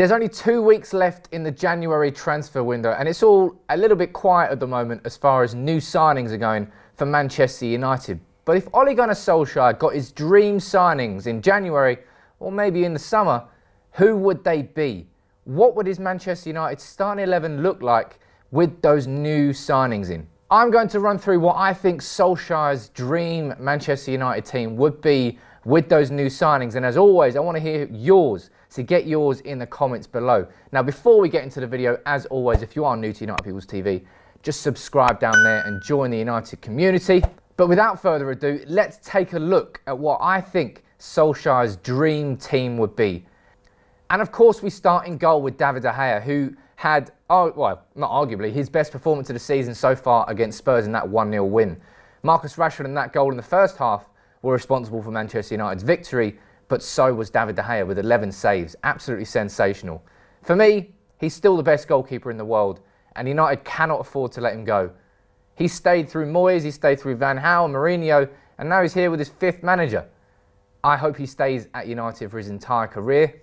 There's only 2 weeks left in the January transfer window, and it's all a little bit quiet at the moment as far as new signings are going for Manchester United. But if Ole Gunnar Solskjaer got his dream signings in January, or maybe in the summer, who would they be? What would his Manchester United starting 11 look like with those new signings in? I'm going to run through what I think Solskjaer's dream Manchester United team would be with those new signings. And as always, I want to hear yours. So get yours in the comments below. Now, before we get into the video, as always, if you are new to United People's TV, just subscribe down there and join the United community. But without further ado, let's take a look at what I think Solskjaer's dream team would be. And of course, we start in goal with David De Gea, who had, well, not arguably, his best performance of the season so far against Spurs in that 1-0 win. Marcus Rashford and that goal in the first half were responsible for Manchester United's victory, but so was David De Gea with 11 saves. Absolutely sensational. For me, he's still the best goalkeeper in the world, and United cannot afford to let him go. He stayed through Moyes, he stayed through Van Gaal, Mourinho, and now he's here with his 5th manager. I hope he stays at United for his entire career.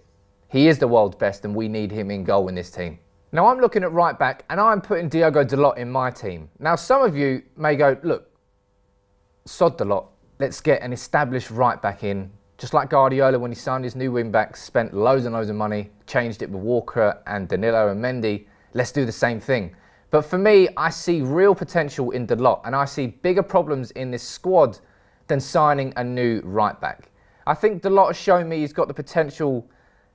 He is the world's best, and we need him in goal in this team. Now, I'm looking at right back, and I'm putting Diogo Dalot in my team. Now, some of you may go, look, sod Dalot. Let's get an established right back in. Just like Guardiola, when he signed his new wing backs, spent loads and loads of money, changed it with Walker and Danilo and Mendy. Let's do the same thing. But for me, I see real potential in Dalot, and I see bigger problems in this squad than signing a new right back. I think Dalot has shown me he's got the potential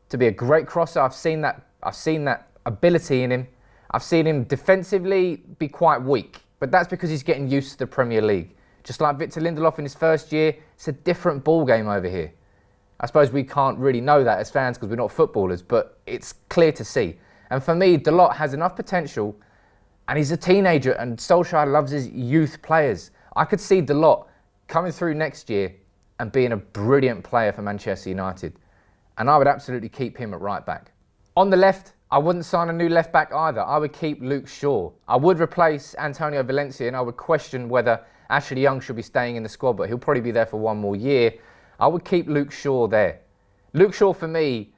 to be a great crosser. I've seen that ability in him. I've seen him defensively be quite weak, but that's because he's getting used to the Premier League. Just like Victor Lindelof in his first year, it's a different ball game over here. I suppose we can't really know that as fans because we're not footballers, but it's clear to see. And for me, Dalot has enough potential, and he's a teenager, and Solskjaer loves his youth players. I could see Dalot coming through next year and being a brilliant player for Manchester United. And I would absolutely keep him at right back. On the left, I wouldn't sign a new left back either. I would keep Luke Shaw. I would replace Antonio Valencia, and I would question whether Ashley Young should be staying in the squad, but he'll probably be there for 1 more year. I would keep Luke Shaw there. Luke Shaw, for me,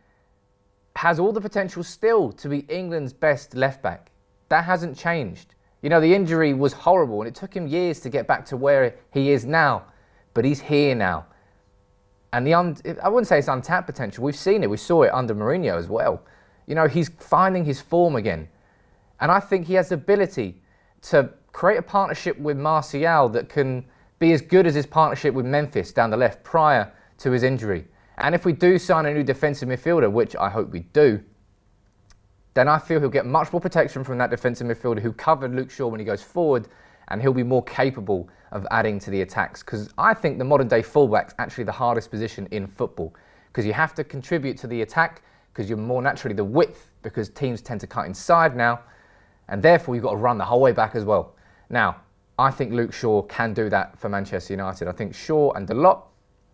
has all the potential still to be England's best left back. That hasn't changed. You know, the injury was horrible, and it took him years to get back to where he is now, but he's here now. And I wouldn't say it's untapped potential. We've seen it. We saw it under Mourinho as well. You know, he's finding his form again. And I think he has the ability to create a partnership with Martial that can be as good as his partnership with Memphis down the left prior to his injury. And if we do sign a new defensive midfielder, which I hope we do, then I feel he'll get much more protection from that defensive midfielder who covered Luke Shaw when he goes forward, and he'll be more capable of adding to the attacks. Because I think the modern day fullback's actually the hardest position in football, because you have to contribute to the attack because you're more naturally the width, because teams tend to cut inside now, and therefore you've got to run the whole way back as well. Now, I think Luke Shaw can do that for Manchester United. I think Shaw and Dalot,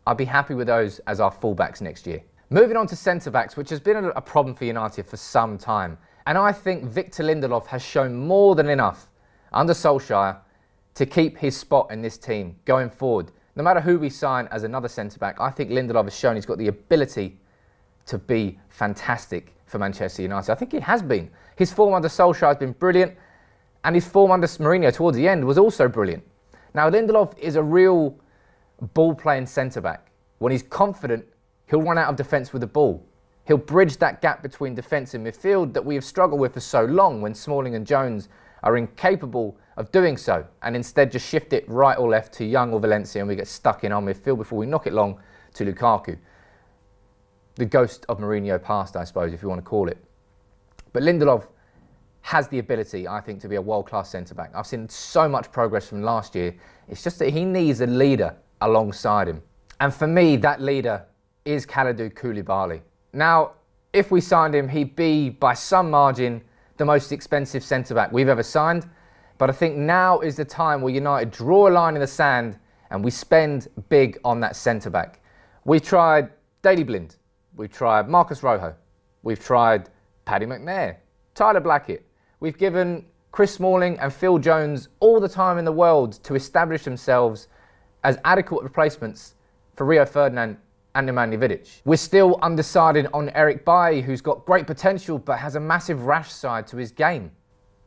I'd be happy with those as our fullbacks next year. Moving on to centre-backs, which has been a problem for United for some time. And I think Victor Lindelof has shown more than enough under Solskjaer to keep his spot in this team going forward. No matter who we sign as another centre-back, I think Lindelof has shown he's got the ability to be fantastic for Manchester United. I think he has been. His form under Solskjaer has been brilliant, and his form under Mourinho towards the end was also brilliant. Now, Lindelof is a real ball-playing centre-back. When he's confident, he'll run out of defence with the ball. He'll bridge that gap between defence and midfield that we have struggled with for so long when Smalling and Jones are incapable of doing so, and instead just shift it right or left to Young or Valencia, and we get stuck in our midfield before we knock it long to Lukaku. The ghost of Mourinho past, I suppose, if you want to call it. But Lindelof has the ability, I think, to be a world-class centre-back. I've seen so much progress from last year. It's just that he needs a leader alongside him. And for me, that leader is Kalidou Koulibaly. Now, if we signed him, he'd be, by some margin, the most expensive centre-back we've ever signed. But I think now is the time where United draw a line in the sand and we spend big on that centre-back. We've tried Daley Blind. We've tried Marcus Rojo. We've tried Paddy McNair, Tyler Blackett. We've given Chris Smalling and Phil Jones all the time in the world to establish themselves as adequate replacements for Rio Ferdinand and Nemanja Vidic. We're still undecided on Eric Bailly, who's got great potential but has a massive rash side to his game.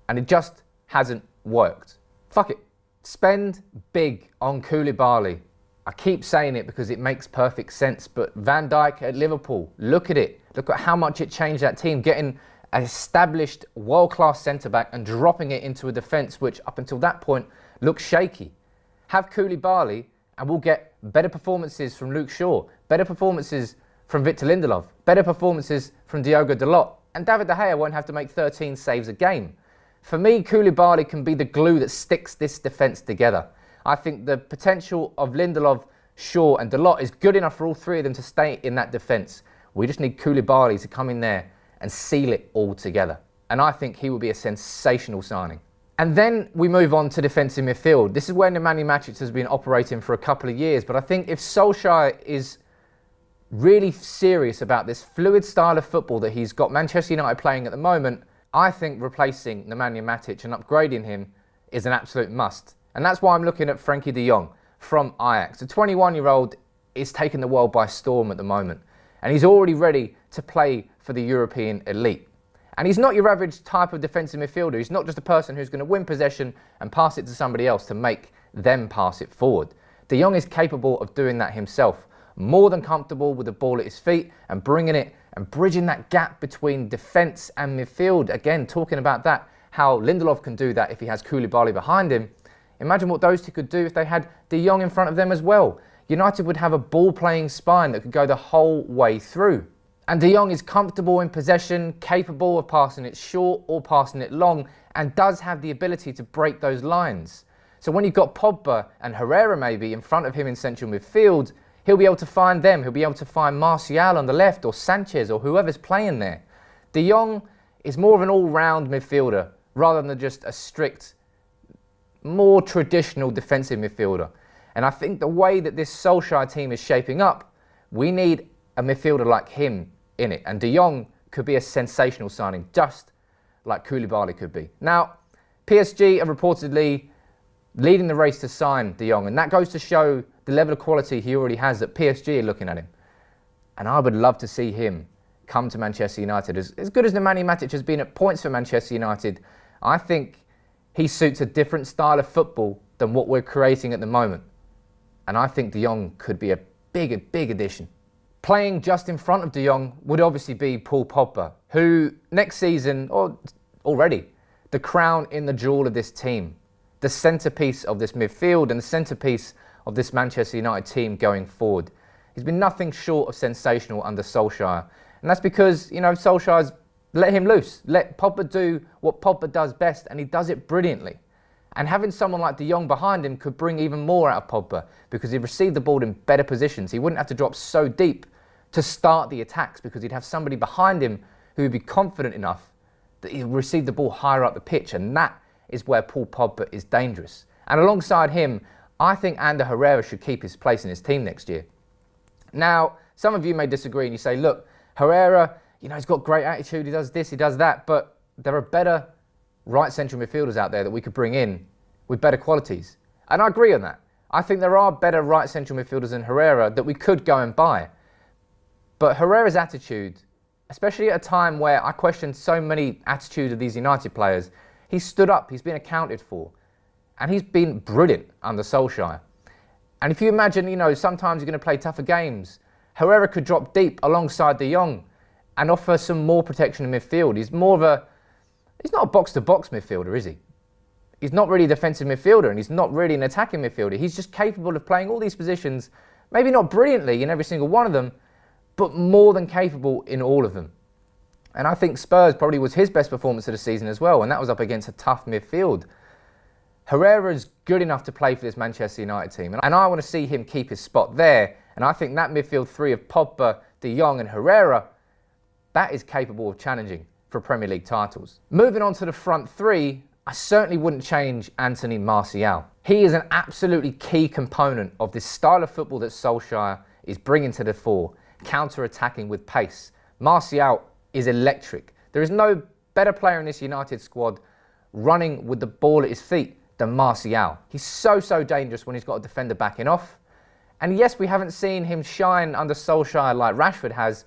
And it just hasn't worked. Fuck it. Spend big on Koulibaly. I keep saying it because it makes perfect sense, but Van Dijk at Liverpool, look at it. Look at how much it changed that team, getting an established world-class centre-back and dropping it into a defence which, up until that point, looked shaky. Have Koulibaly and we'll get better performances from Luke Shaw, better performances from Victor Lindelof, better performances from Diogo Dalot, and David De Gea won't have to make 13 saves a game. For me, Koulibaly can be the glue that sticks this defence together. I think the potential of Lindelof, Shaw and Dalot is good enough for all three of them to stay in that defence. We just need Koulibaly to come in there and seal it all together. And I think he will be a sensational signing. And then we move on to defensive midfield. This is where Nemanja Matic has been operating for a couple of years. But I think if Solskjaer is really serious about this fluid style of football that he's got Manchester United playing at the moment, I think replacing Nemanja Matic and upgrading him is an absolute must. And that's why I'm looking at Frenkie de Jong from Ajax. The 21-year-old is taking the world by storm at the moment. And he's already ready to play for the European elite. And he's not your average type of defensive midfielder. He's not just a person who's going to win possession and pass it to somebody else to make them pass it forward. De Jong is capable of doing that himself. More than comfortable with the ball at his feet and bringing it and bridging that gap between defence and midfield. Again, talking about that, how Lindelof can do that if he has Koulibaly behind him. Imagine what those two could do if they had De Jong in front of them as well. United would have a ball-playing spine that could go the whole way through. And De Jong is comfortable in possession, capable of passing it short or passing it long, and does have the ability to break those lines. So when you've got Pogba and Herrera maybe in front of him in central midfield, he'll be able to find them. He'll be able to find Martial on the left or Sanchez or whoever's playing there. De Jong is more of an all-round midfielder rather than just a strict, more traditional defensive midfielder. And I think the way that this Solskjaer team is shaping up, we need a midfielder like him in it. And De Jong could be a sensational signing, just like Koulibaly could be. Now, PSG are reportedly leading the race to sign De Jong, and that goes to show the level of quality he already has that PSG are looking at him. And I would love to see him come to Manchester United. As good as Nemanja Matic has been at points for Manchester United, I think he suits a different style of football than what we're creating at the moment. And I think De Jong could be a big addition. Playing just in front of De Jong would obviously be Paul Pogba, who next season, or already, the crown in the jewel of this team, the centrepiece of this midfield and the centrepiece of this Manchester United team going forward. He's been nothing short of sensational under Solskjaer. And that's because, Solskjaer's let him loose. Let Pogba do what Pogba does best, and he does it brilliantly. And having someone like De Jong behind him could bring even more out of Pogba because he'd receive the ball in better positions. He wouldn't have to drop so deep to start the attacks because he'd have somebody behind him who would be confident enough that he'd receive the ball higher up the pitch. And that is where Paul Pogba is dangerous. And alongside him, I think Ander Herrera should keep his place in his team next year. Now, some of you may disagree and you say, look, Herrera, he's got great attitude, he does this, he does that, but there are better right central midfielders out there that we could bring in with better qualities. And I agree on that. I think there are better right central midfielders than Herrera that we could go and buy. But Herrera's attitude, especially at a time where I questioned so many attitudes of these United players, he's stood up, he's been accounted for, and he's been brilliant under Solskjaer. And if you imagine, sometimes you're going to play tougher games, Herrera could drop deep alongside De Jong and offer some more protection in midfield. He's not a box-to-box midfielder, is he? He's not really a defensive midfielder, and he's not really an attacking midfielder. He's just capable of playing all these positions, maybe not brilliantly in every single one of them, but more than capable in all of them. And I think Spurs probably was his best performance of the season as well, and that was up against a tough midfield. Herrera is good enough to play for this Manchester United team, and I want to see him keep his spot there. And I think that midfield three of Pogba, De Jong and Herrera, that is capable of challenging for Premier League titles. Moving on to the front three, I certainly wouldn't change Anthony Martial. He is an absolutely key component of this style of football that Solskjaer is bringing to the fore, counter-attacking with pace. Martial is electric. There is no better player in this United squad running with the ball at his feet than Martial. He's so dangerous when he's got a defender backing off. And yes, we haven't seen him shine under Solskjaer like Rashford has,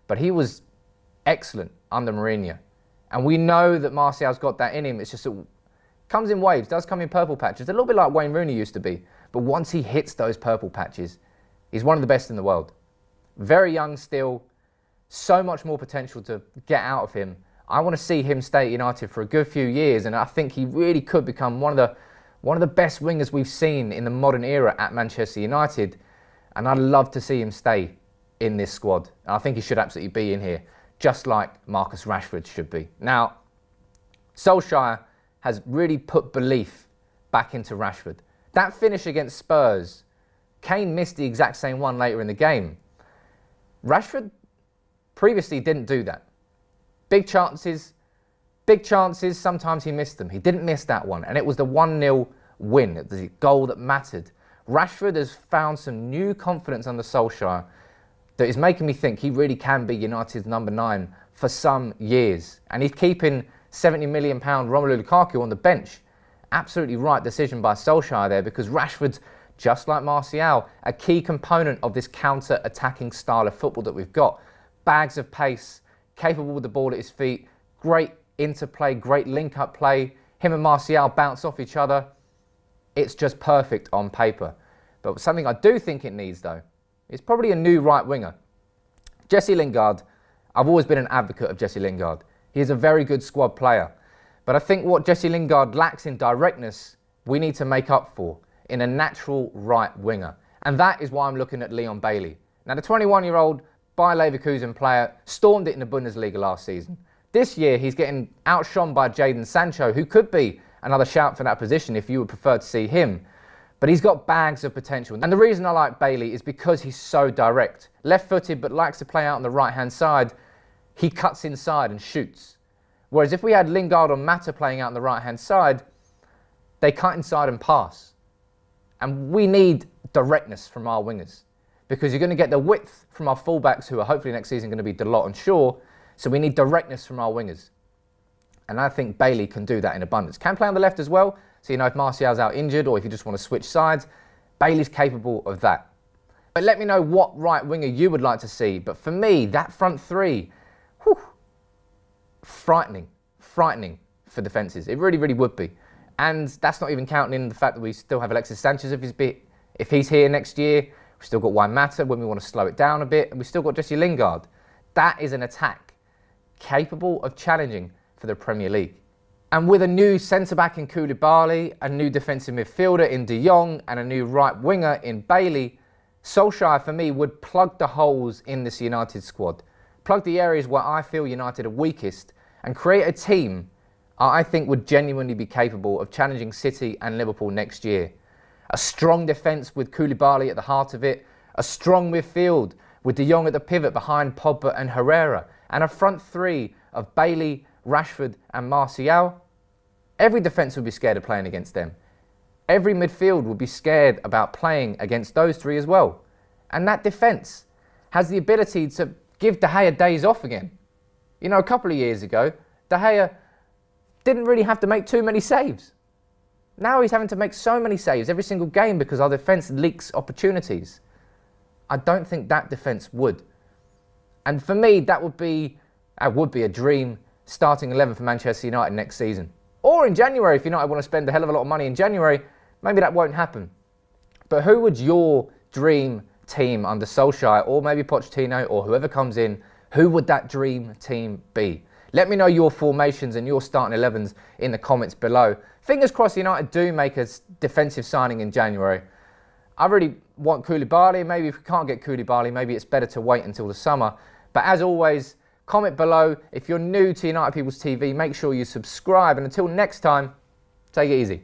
but he was excellent under Mourinho. And we know that Martial's got that in him. It's just comes in waves, does come in purple patches, a little bit like Wayne Rooney used to be. But once he hits those purple patches, he's one of the best in the world. Very young still, so much more potential to get out of him. I want to see him stay at United for a good few years, and I think he really could become one of the best wingers we've seen in the modern era at Manchester United. And I'd love to see him stay in this squad. And I think he should absolutely be in here, just like Marcus Rashford should be. Now, Solskjaer has really put belief back into Rashford. That finish against Spurs, Kane missed the exact same one later in the game. Rashford previously didn't do that. Big chances, sometimes he missed them. He didn't miss that one, and it was the 1-0 win, the goal that mattered. Rashford has found some new confidence under Solskjaer that is making me think he really can be United's number 9 for some years. And he's keeping £70 million Romelu Lukaku on the bench. Absolutely right decision by Solskjaer there, because Rashford's, just like Martial, a key component of this counter-attacking style of football that we've got. Bags of pace, capable with the ball at his feet, great interplay, great link-up play. Him and Martial bounce off each other. It's just perfect on paper. But something I do think it needs, though, is probably a new right winger. Jesse Lingard, I've always been an advocate of Jesse Lingard. He is a very good squad player. But I think what Jesse Lingard lacks in directness, we need to make up for in a natural right winger. And that is why I'm looking at Leon Bailey. Now, the 21-year-old Bayer Leverkusen player stormed it in the Bundesliga last season. This year, he's getting outshone by Jadon Sancho, who could be another shout for that position if you would prefer to see him. But he's got bags of potential. And the reason I like Bailey is because he's so direct. Left-footed, but likes to play out on the right-hand side. He cuts inside and shoots. Whereas if we had Lingard or Mata playing out on the right-hand side, they cut inside and pass. And we need directness from our wingers, because you're going to get the width from our fullbacks, who are hopefully next season going to be Dalot and Shaw. So we need directness from our wingers. And I think Bailey can do that in abundance. Can play on the left as well. So, if Martial's out injured or if you just want to switch sides, Bailey's capable of that. But let me know what right winger you would like to see. But for me, that front three, frightening for defences. It really, really would be. And that's not even counting in the fact that we still have Alexis Sanchez if he's here next year. We've still got Juan Mata when we want to slow it down a bit. And we've still got Jesse Lingard. That is an attack capable of challenging for the Premier League. And with a new centre-back in Koulibaly, a new defensive midfielder in De Jong, and a new right winger in Bailey, Solskjaer, for me, would plug the holes in this United squad. Plug the areas where I feel United are weakest, and create a team I think would genuinely be capable of challenging City and Liverpool next year. A strong defence with Koulibaly at the heart of it, a strong midfield with De Jong at the pivot behind Pogba and Herrera, and a front three of Bailey, Rashford and Martial. Every defence would be scared of playing against them. Every midfield would be scared about playing against those three as well. And that defence has the ability to give De Gea days off again. A couple of years ago, De Gea didn't really have to make too many saves. Now he's having to make so many saves every single game because our defence leaks opportunities. I don't think that defence would. And for me, that would be a dream starting 11 for Manchester United next season. Or in January, if United want to spend a hell of a lot of money in January, maybe that won't happen. But who would your dream team under Solskjaer, or maybe Pochettino, or whoever comes in, who would that dream team be? Let me know your formations and your starting 11s in the comments below. Fingers crossed United do make a defensive signing in January. I really want Koulibaly. Maybe if we can't get Koulibaly, maybe it's better to wait until the summer. But as always, comment below. If you're new to United People's TV, make sure you subscribe. And until next time, take it easy.